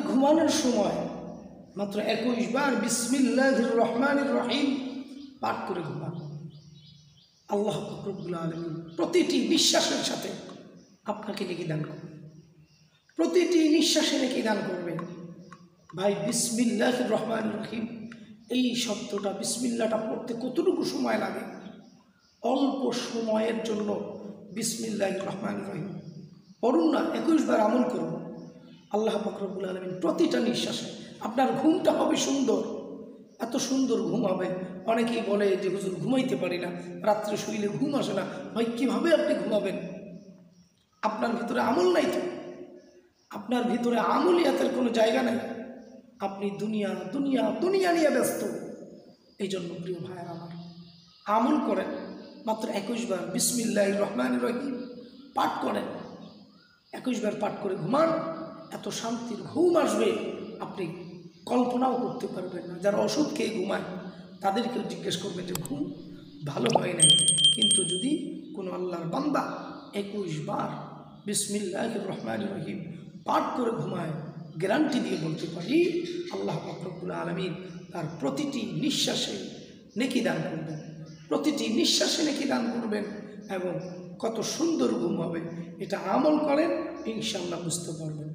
ঘুমানোর সময় মাত্র 21 বার বিসমিল্লাহির রহমানির রহিম পাঠ করে ঘুমান। আল্লাহ রব্বুল আলামিন প্রতিটি নিঃশ্বাসের সাথে আপনাকে নেকি দান করবেন, প্রতিটি নিঃশ্বাসে নেকি দান করবেন। ভাই বিসমিল্লাহির রহমানির রহিম এই শব্দটা, বিসমিল্লাহটা পড়তে কতটুকু সময় লাগে? অল্প সময়ের জন্য বিসমিল্লাহির রহমানির রহিম পড়ুন না, 21 বার আমল করুন। আল্লাহ পাক রব্বুল আলামিন প্রতিটা নিঃশ্বাসে আপনার ঘুমটা হবে সুন্দর, এত সুন্দর ঘুম হবে। অনেকেই বলে যে হুজুর ঘুমাইতে পারি না, রাত্রে শুইলে ঘুম আসে না। ভাই কীভাবে আপনি ঘুমাবেন? আপনার ভিতরে আমল নাই তো, আপনার ভিতরে আমলিয়াতের কোনো জায়গা নাই। আপনি দুনিয়া দুনিয়া দুনিয়া নিয়ে ব্যস্ত। এই জন্য প্রিয় ভাইয়ের আমার, আমল করেন। মাত্র 21 বার বিসমিল্লাহির রহমানির রহিম পাঠ করেন, 21 বার পাঠ করে ঘুমান। এত শান্তির ঘুম আসবে আপনি কল্পনাও করতে পারবেন না। যারা ওষুধ খেয়ে ঘুমায় তাদেরকেও জিজ্ঞেস করবেন যে ঘুম ভালো হয় নাই। কিন্তু যদি কোনো আল্লাহর বান্দা 21 বার বিসমিল্লাহির রহমানির রহিম পাঠ করে ঘুমায়, গ্যারান্টি দিয়ে বলতে পারি আল্লাহ পাক রব্বুল আলামিন তার প্রতিটি নিঃশ্বাসে নেকি দান করবেন, প্রতিটি নিঃশ্বাসে নেকি দান করবেন এবং কত সুন্দর ঘুম হবে। এটা আমল করেন, ইনশাআল্লাহ বুঝতে পারবেন।